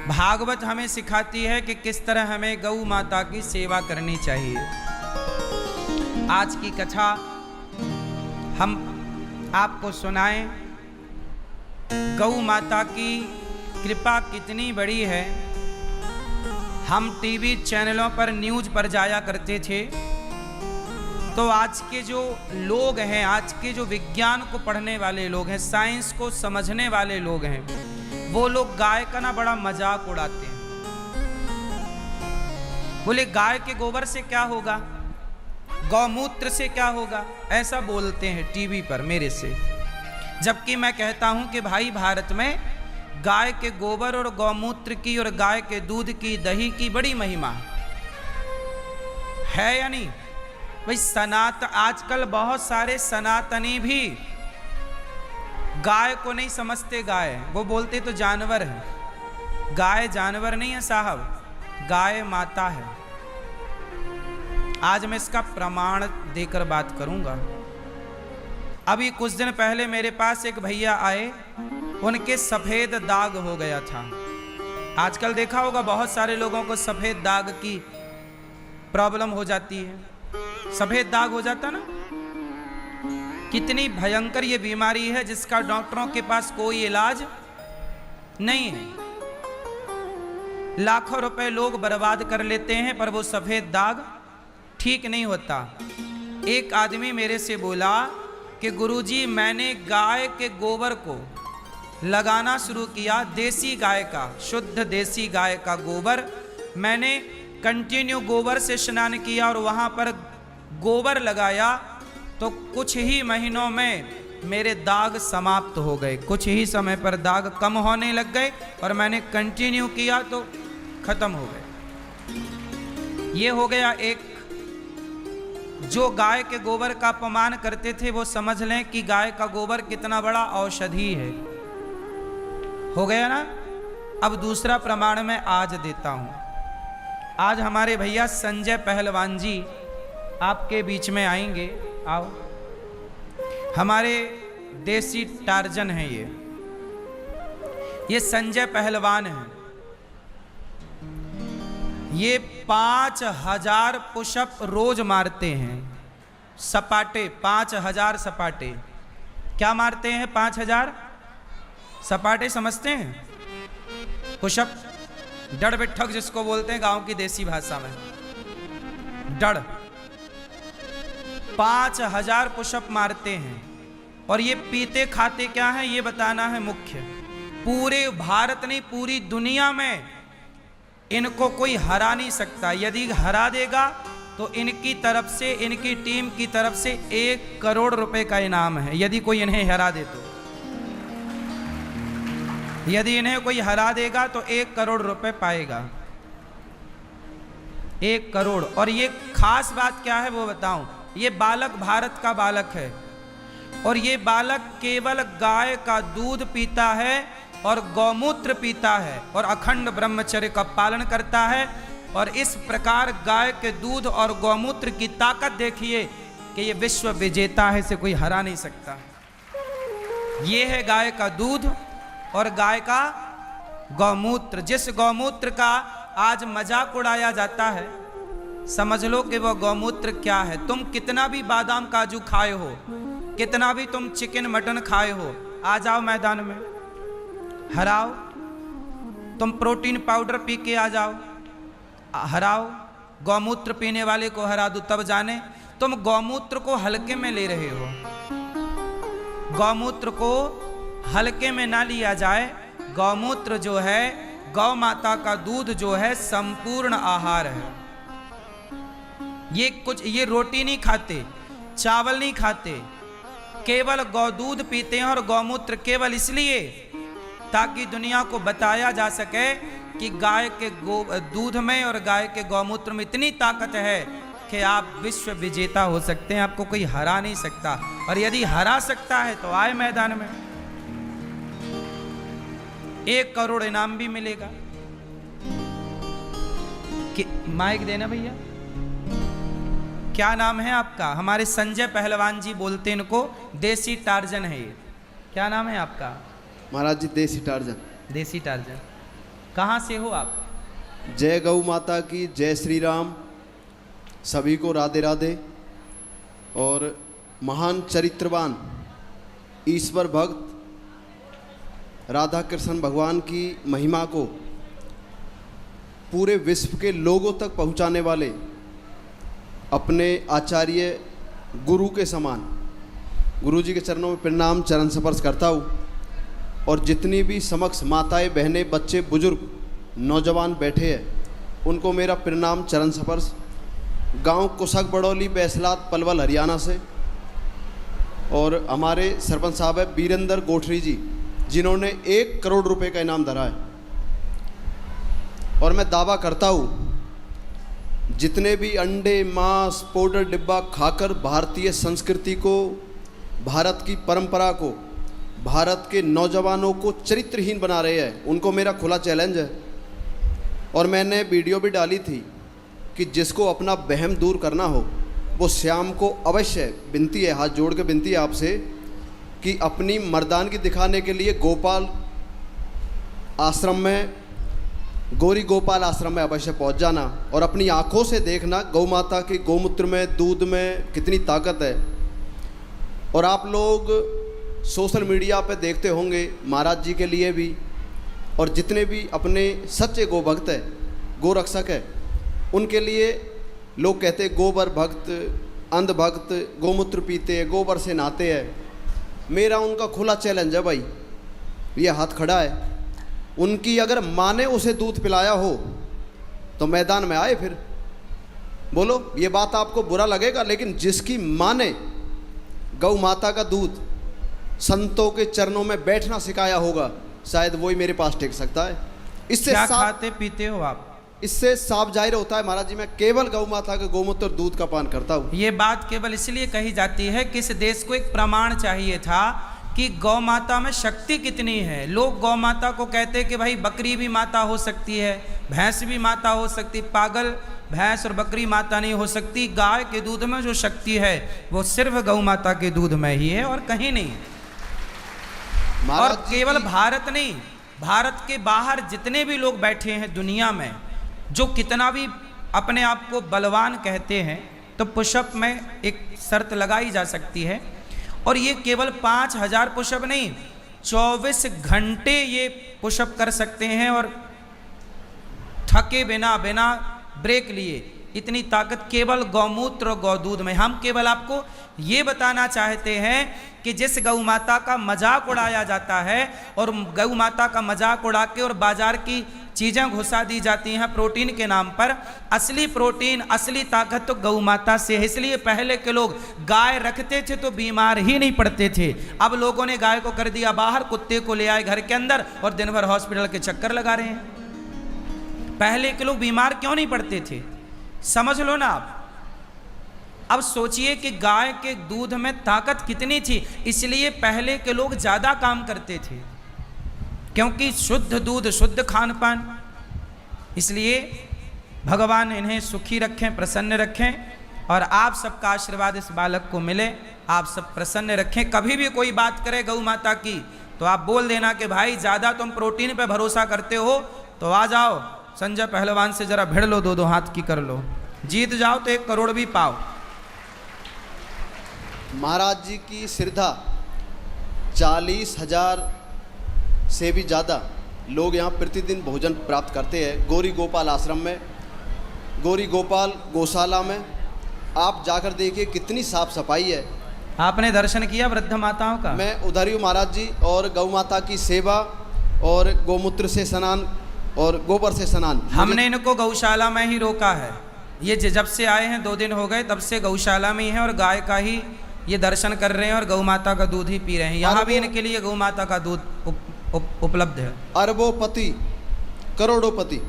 भागवत हमें सिखाती है कि किस तरह हमें गौ माता की सेवा करनी चाहिए। आज की कथा हम आपको सुनाएं। गौ माता की कृपा कितनी बड़ी है। हम टीवी चैनलों पर न्यूज़ पर जाया करते थे, तो आज के जो लोग हैं, आज के जो विज्ञान को पढ़ने वाले लोग हैं, साइंस को समझने वाले लोग हैं, वो लोग गाय का ना बड़ा मजाक उड़ाते हैं। बोले गाय के गोबर से क्या होगा, गौमूत्र से क्या होगा, ऐसा बोलते हैं टीवी पर मेरे से। जबकि मैं कहता हूं कि भाई, भारत में गाय के गोबर और गौमूत्र की और गाय के दूध की, दही की बड़ी महिमा है या नहीं भाई। आजकल बहुत सारे सनातनी भी गाय को नहीं समझते। गाय वो बोलते तो जानवर है। गाय जानवर नहीं है साहब, गाय माता है। आज मैं इसका प्रमाण देकर बात करूंगा। अभी कुछ दिन पहले मेरे पास एक भैया आए, उनके सफेद दाग हो गया था। आजकल देखा होगा बहुत सारे लोगों को सफेद दाग की प्रॉब्लम हो जाती है। सफेद दाग हो जाता ना, कितनी भयंकर ये बीमारी है जिसका डॉक्टरों के पास कोई इलाज नहीं है। लाखों रुपए लोग बर्बाद कर लेते हैं, पर वो सफेद दाग ठीक नहीं होता। एक आदमी मेरे से बोला कि गुरुजी, मैंने गाय के गोबर को लगाना शुरू किया, देसी गाय का, शुद्ध देसी गाय का गोबर। मैंने कंटिन्यू गोबर से स्नान किया और वहाँ पर गोबर लगाया, तो कुछ ही महीनों में मेरे दाग समाप्त हो गए। कुछ ही समय पर दाग कम होने लग गए और मैंने कंटिन्यू किया तो खत्म हो गए। ये हो गया एक। जो गाय के गोबर का अपमान करते थे वो समझ लें कि गाय का गोबर कितना बड़ा औषधि है। हो गया ना। अब दूसरा प्रमाण मैं आज देता हूं। आज हमारे भैया संजय पहलवान जी आपके बीच में आएंगे। आओ। हमारे देसी टार्जन हैं ये संजय पहलवान हैं। ये 5000 पुशअप रोज मारते हैं। सपाटे 5000 सपाटे। क्या मारते हैं? 5000 सपाटे। समझते हैं? पुशअप, डड़ बिट्ठक जिसको बोलते हैं गांव की देसी भाषा में, डड़। 5000 पुशअप मारते हैं। और ये पीते खाते क्या है ये बताना है मुख्य। पूरे भारत नहीं, पूरी दुनिया में इनको कोई हरा नहीं सकता। यदि हरा देगा तो इनकी तरफ से, इनकी टीम की तरफ से 1 करोड़ रुपए का इनाम है। यदि कोई इन्हें हरा दे तो, यदि इन्हें कोई हरा देगा तो 1 करोड़ रुपए पाएगा। 1 करोड़। और ये खास बात क्या है वो बताऊं। ये बालक भारत का बालक है और ये बालक केवल गाय का दूध पीता है और गौमूत्र पीता है और अखंड ब्रह्मचर्य का पालन करता है। और इस प्रकार गाय के दूध और गौमूत्र की ताकत देखिए कि ये विश्व विजेता है, इसे कोई हरा नहीं सकता। ये है गाय का दूध और गाय का गौमूत्र। जिस गौमूत्र का आज मजाक उड़ाया जाता है, समझ लो कि वो गौमूत्र क्या है। तुम कितना भी बादाम काजू खाए हो, कितना भी तुम चिकन मटन खाए हो, आ जाओ मैदान में, हराओ। तुम प्रोटीन पाउडर पी के आ जाओ, हराओ। गौमूत्र पीने वाले को हरा दो, तब जाने तुम गौमूत्र को हल्के में ले रहे हो। गौमूत्र को हल्के में ना लिया जाए। गौमूत्र जो है, गौ माता का दूध जो है, संपूर्ण आहार है। ये रोटी नहीं खाते, चावल नहीं खाते, केवल गौ दूध पीते हैं। और गौमूत्र केवल इसलिए ताकि दुनिया को बताया जा सके कि गाय के दूध में और गाय के गौमूत्र में इतनी ताकत है कि आप विश्व विजेता हो सकते हैं, आपको कोई हरा नहीं सकता। और यदि हरा सकता है तो आए मैदान में, 1 करोड़ इनाम भी मिलेगा। माइक देना भैया। क्या नाम है आपका? हमारे संजय पहलवान जी बोलते हैं इनको, देसी टार्जन है ये। क्या नाम है आपका? महाराज जी देसी टार्जन। देसी टार्जन। कहाँ से हो आप? जय गौ माता की, जय श्री राम। सभी को राधे राधे। और महान चरित्रवान ईश्वर भक्त राधा कृष्ण भगवान की महिमा को पूरे विश्व के लोगों तक पहुंचाने वाले अपने आचार्य गुरु के समान गुरु जी के चरणों में प्रणाम चरण स्पर्श करता हूँ। और जितनी भी समक्ष माताएं, बहनें, बच्चे, बुजुर्ग, नौजवान बैठे हैं, उनको मेरा प्रणाम चरण स्पर्श। गांव कुशक बड़ौली, बैसलात, पलवल, हरियाणा से। और हमारे सरपंच साहब है वीरेंद्र गोठरी जी, जिन्होंने 1 करोड़ रुपए का इनाम धरा है। और मैं दावा करता हूँ, जितने भी अंडे, मांस, पाउडर डिब्बा खाकर भारतीय संस्कृति को, भारत की परंपरा को, भारत के नौजवानों को चरित्रहीन बना रहे हैं, उनको मेरा खुला चैलेंज है। और मैंने वीडियो भी डाली थी कि जिसको अपना वहम दूर करना हो वो श्याम को अवश्य, विनती है, हाथ जोड़ के विनती है आपसे कि अपनी मर्दानगी दिखाने के लिए गोपाल आश्रम में, गौरी गोपाल आश्रम में अवश्य पहुंच जाना और अपनी आंखों से देखना गौ माता के गौमूत्र में, दूध में कितनी ताकत है। और आप लोग सोशल मीडिया पे देखते होंगे महाराज जी के लिए भी, और जितने भी अपने सच्चे गो भक्त है, गो रक्षक है, उनके लिए लोग कहते हैं गोबर भक्त, अंध भक्त, गोमूत्र पीते हैं, गोबर से नहाते हैं। मेरा उनका खुला चैलेंज है भाई, ये हाथ खड़ा है, उनकी अगर माँ ने उसे दूध पिलाया हो तो मैदान में आए फिर। बोलो, ये बात आपको बुरा लगेगा, लेकिन जिसकी माँ ने गौ माता का दूध संतों के चरणों में बैठना सिखाया होगा, शायद वही मेरे पास टिक सकता है। इससे क्या खाते पीते हो आप? इससे साफ जाहिर होता है महाराज जी, मैं केवल गौ माता के गोमूत्र और दूध का पान करता हूँ। ये बात केवल इसलिए कही जाती है कि इस देश को एक प्रमाण चाहिए था कि गौ माता में शक्ति कितनी है। लोग गौ माता को कहते कि भाई बकरी भी माता हो सकती है, भैंस भी माता हो सकती। पागल, भैंस और बकरी माता नहीं हो सकती। गाय के दूध में जो शक्ति है वो सिर्फ गौ माता के दूध में ही है और कहीं नहीं। और केवल भारत नहीं, भारत के बाहर जितने भी लोग बैठे हैं दुनिया में, जो कितना भी अपने आप को बलवान कहते हैं, तो पुशअप में एक शर्त लगाई जा सकती है। और ये केवल 5000 पुशअप नहीं, 24 घंटे ये पुशअप कर सकते हैं और थके बिना, बिना ब्रेक लिए। इतनी ताकत केवल गौमूत्र और गौदूध में। हम केवल आपको ये बताना चाहते हैं कि जिस गौ माता का मजाक उड़ाया जाता है और गौ माता का मजाक उड़ा के और बाजार की चीज़ें घुसा दी जाती हैं प्रोटीन के नाम पर, असली प्रोटीन, असली ताकत तो गौ माता से है। इसलिए पहले के लोग गाय रखते थे तो बीमार ही नहीं पड़ते थे। अब लोगों ने गाय को कर दिया बाहर, कुत्ते को ले आए घर के अंदर और दिन भर हॉस्पिटल के चक्कर लगा रहे हैं। पहले के लोग बीमार क्यों नहीं पड़ते थे, समझ लो ना आप। अब सोचिए कि गाय के दूध में ताकत कितनी थी। इसलिए पहले के लोग ज़्यादा काम करते थे, क्योंकि शुद्ध दूध, शुद्ध खान पान। इसलिए भगवान इन्हें सुखी रखें, प्रसन्न रखें और आप सबका आशीर्वाद इस बालक को मिले। आप सब प्रसन्न रखें। कभी भी कोई बात करे गौ माता की तो आप बोल देना कि भाई ज़्यादा तुम प्रोटीन पे भरोसा करते हो तो आ जाओ संजय पहलवान से जरा भिड़ लो, 2-2 हाथ की कर लो, जीत जाओ तो 1 करोड़ भी पाओ। महाराज जी की श्रद्धा 40,000 से भी ज़्यादा लोग यहाँ प्रतिदिन भोजन प्राप्त करते हैं। गौरी गोपाल आश्रम में, गौरी गोपाल गौशाला में आप जाकर देखिए कितनी साफ सफाई है। आपने दर्शन किया वृद्ध माताओं का? मैं उधर ही हूँ महाराज जी। और गौ माता की सेवा और गौमूत्र से स्नान और गोबर से स्नान। हमने इनको गौशाला में ही रोका है। ये जब से आए हैं 2 दिन हो गए, तब से गौशाला में ही है और गाय का ही ये दर्शन कर रहे हैं और गौ माता का दूध ही पी रहे हैं। यहाँ भी इनके लिए गौ माता का दूध उपलब्ध है। अरबोपति, करोड़ोपति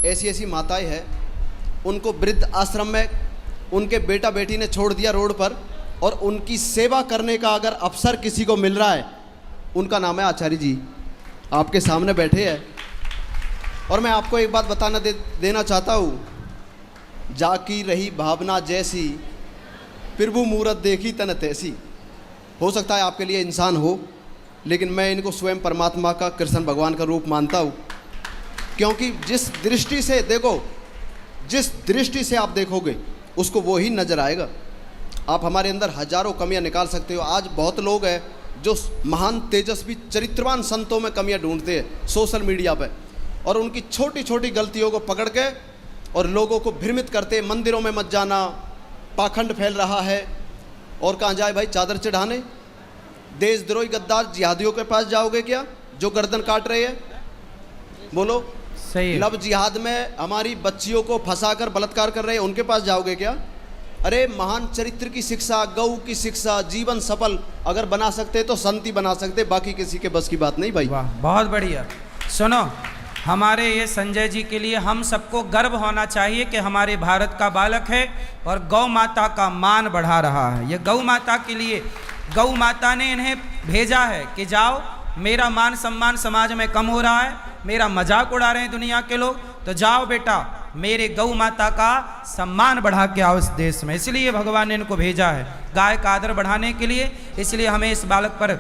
ऐसी ऐसी माताएं हैं, उनको वृद्ध आश्रम में उनके बेटा बेटी ने छोड़ दिया रोड पर, और उनकी सेवा करने का अगर अवसर किसी को मिल रहा है, उनका नाम है आचार्य जी, आपके सामने बैठे हैं। और मैं आपको एक बात बताना देना चाहता हूँ, जाकी रही भावना जैसी, प्रभु मूरत देखी तन तैसी। हो सकता है आपके लिए इंसान हो, लेकिन मैं इनको स्वयं परमात्मा का, कृष्ण भगवान का रूप मानता हूँ। क्योंकि जिस दृष्टि से देखो, जिस दृष्टि से आप देखोगे उसको वो ही नज़र आएगा। आप हमारे अंदर हजारों कमियां निकाल सकते हो। आज बहुत लोग हैं जो महान तेजस्वी चरित्रवान संतों में कमियां ढूंढते हैं सोशल मीडिया पे, और उनकी छोटी छोटी गलतियों को पकड़ के और लोगों को भ्रमित करते हैं। मंदिरों में मत जाना, पाखंड फैल रहा है। और कहाँ जाए भाई, चादर चढ़ाने? देशद्रोही गद्दार जिहादियों के पास जाओगे क्या, जो गर्दन काट रहे हैं? बोलो। सही है। लव जिहाद में हमारी बच्चियों को फंसाकर बलात्कार कर रहे हैं, उनके पास जाओगे क्या? अरे महान चरित्र की शिक्षा, गौ की शिक्षा, जीवन सफल अगर बना सकते तो संत ही बना सकते, बाकी किसी के बस की बात नहीं भाई। वाह, बहुत बढ़िया। सुनो, हमारे ये संजय जी के लिए हम सबको गर्व होना चाहिए कि हमारे भारत का बालक है और गौ माता का मान बढ़ा रहा है। ये गौ माता के लिए गौ माता ने इन्हें भेजा है कि जाओ, मेरा मान सम्मान समाज में कम हो रहा है, मेरा मजाक उड़ा रहे हैं दुनिया के लोग, तो जाओ बेटा मेरे गौ माता का सम्मान बढ़ा के आओ इस देश में। इसलिए भगवान ने इनको भेजा है गाय का आदर बढ़ाने के लिए। इसलिए हमें इस बालक पर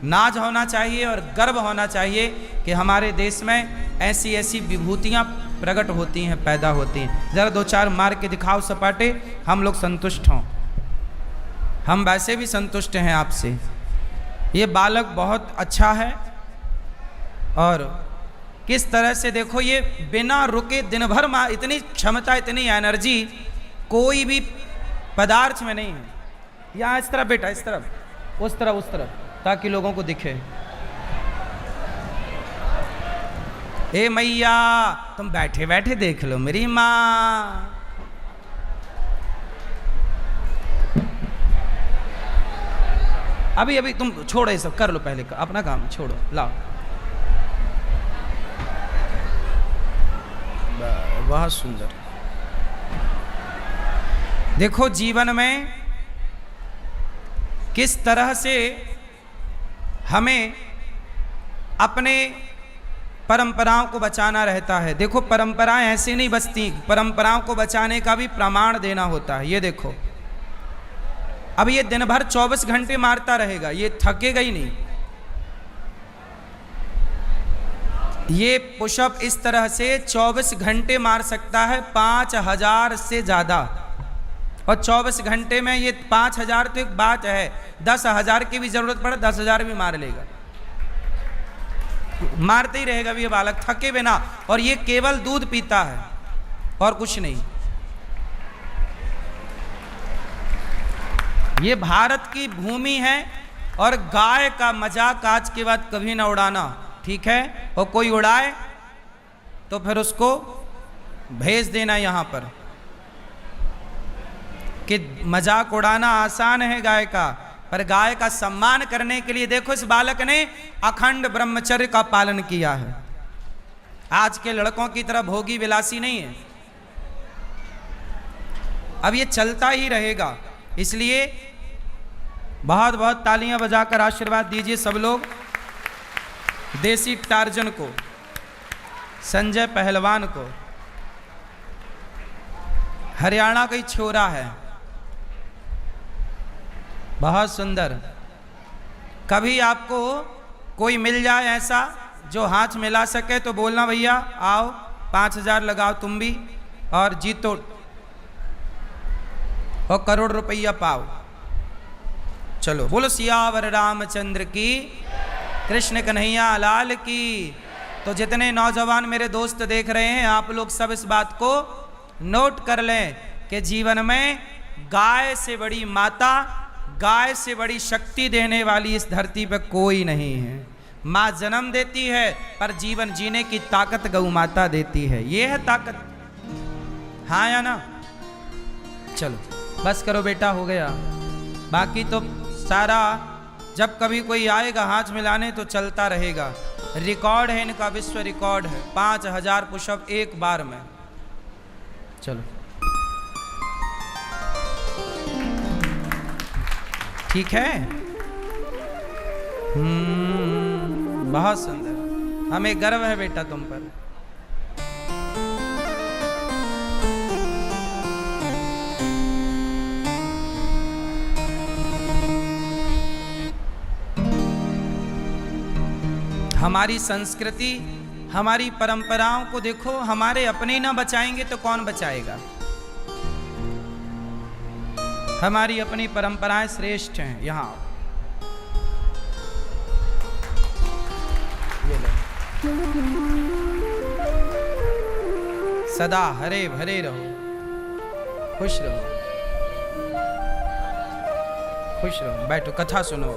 नाज होना चाहिए और गर्व होना चाहिए कि हमारे देश में ऐसी ऐसी विभूतियाँ प्रकट होती हैं, पैदा होती हैं। ज़रा दो चार मार के दिखाओ सपाटे, हम लोग संतुष्ट हों। हम वैसे भी संतुष्ट हैं आपसे। ये बालक बहुत अच्छा है और किस तरह से देखो, ये बिना रुके दिन भर इतनी क्षमता, इतनी एनर्जी कोई भी पदार्थ में नहीं है। यहाँ इस तरफ बेटा, इस तरफ, उस तरफ, उस तरफ, ताकि लोगों को दिखे। ए मैया, तुम बैठे बैठे देख लो मेरी माँ। अभी अभी तुम छोड़ो ये सब, कर लो पहले अपना काम, छोड़ो, लाओ। बहुत सुंदर। देखो जीवन में किस तरह से हमें अपने परंपराओं को बचाना रहता है। देखो परंपराएं ऐसे नहीं बचती, परंपराओं को बचाने का भी प्रमाण देना होता है। ये देखो, अब ये दिन भर 24 घंटे मारता रहेगा, ये थकेगा ही नहीं। ये पुशअप इस तरह से 24 घंटे मार सकता है, 5000 से ज़्यादा। और 24 घंटे में ये 5000 तो एक बात है, 10,000 की भी ज़रूरत पड़े 10,000 भी मार लेगा, मारते ही रहेगा भी ये बालक, थके बिना। और ये केवल दूध पीता है और कुछ नहीं। ये भारत की भूमि है और गाय का मजाक आज के बाद कभी ना उड़ाना, ठीक है? और कोई उड़ाए तो फिर उसको भेज देना यहाँ पर कि मजाक उड़ाना आसान है गाय का, पर गाय का सम्मान करने के लिए देखो इस बालक ने अखंड ब्रह्मचर्य का पालन किया है। आज के लड़कों की तरह भोगी विलासी नहीं है। अब ये चलता ही रहेगा, इसलिए बहुत बहुत तालियां बजाकर आशीर्वाद दीजिए सब लोग देसी टार्जन को, संजय पहलवान को। हरियाणा का ही छोरा है, बहुत सुंदर। कभी आपको कोई मिल जाए ऐसा जो हाथ मिला सके तो बोलना भैया आओ 5000 लगाओ तुम भी और जीतो और करोड़ रुपया पाओ। चलो बोलो सियावर रामचंद्र की, कृष्ण कन्हैया लाल की। तो जितने नौजवान मेरे दोस्त देख रहे हैं, आप लोग सब इस बात को नोट कर लें कि जीवन में गाय से बड़ी माता, गाय से बड़ी शक्ति देने वाली इस धरती पर कोई नहीं है। माँ जन्म देती है पर जीवन जीने की ताकत गौ माता देती है। ये है ताकत, हाँ या ना? चलो बस करो बेटा, हो गया। बाकी तो सारा जब कभी कोई आएगा हाथ मिलाने तो चलता रहेगा। रिकॉर्ड है इनका, विश्व रिकॉर्ड है 5000 पुशअप एक बार में। चलो ठीक है, बहुत सुंदर, हमें गर्व है बेटा तुम पर। हमारी संस्कृति हमारी परंपराओं को देखो, हमारे अपने ना बचाएंगे तो कौन बचाएगा। हमारी अपनी परंपराएं श्रेष्ठ हैं। यहाँ सदा हरे भरे रहो, खुश रहो, खुश रहो। बैठो, कथा सुनो।